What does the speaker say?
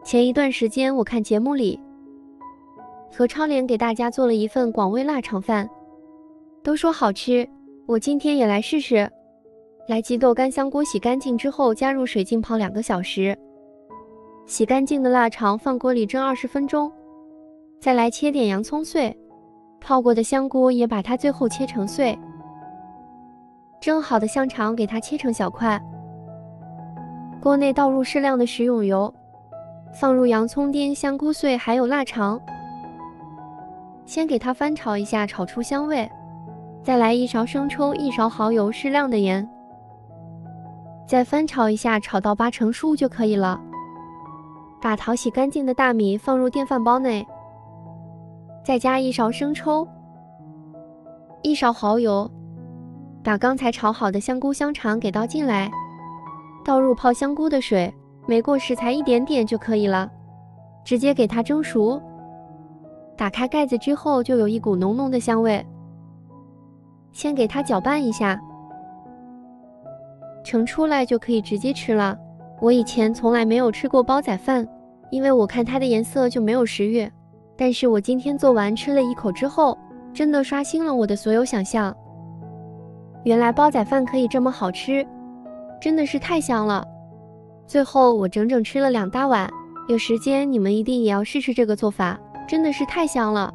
前一段时间我看节目里，何超莲给大家做了一份广味腊肠饭，都说好吃，我今天也来试试。来鸡豆干香菇洗干净之后，加入水浸泡2个小时。洗干净的腊肠放锅里蒸20分钟，再来切点洋葱碎，泡过的香菇也把它最后切成碎。蒸好的香肠给它切成小块，锅内倒入适量的食用油，放入洋葱丁、香菇碎还有腊肠，先给它翻炒一下，炒出香味，再来1勺生抽、1勺蚝油、适量的盐，再翻炒一下，炒到8成熟就可以了。把淘洗干净的大米放入电饭煲内，再加1勺生抽、1勺蚝油，把刚才炒好的香菇香肠给倒进来，倒入泡香菇的水，没过时才一点点就可以了，直接给它蒸熟。打开盖子之后就有一股浓浓的香味，先给它搅拌一下，盛出来就可以直接吃了。我以前从来没有吃过煲仔饭，因为我看它的颜色就没有食欲，但是我今天做完吃了一口之后，真的刷新了我的所有想象。原来煲仔饭可以这么好吃，真的是太香了。最后我整整吃了2大碗，有时间你们一定也要试试这个做法，真的是太香了。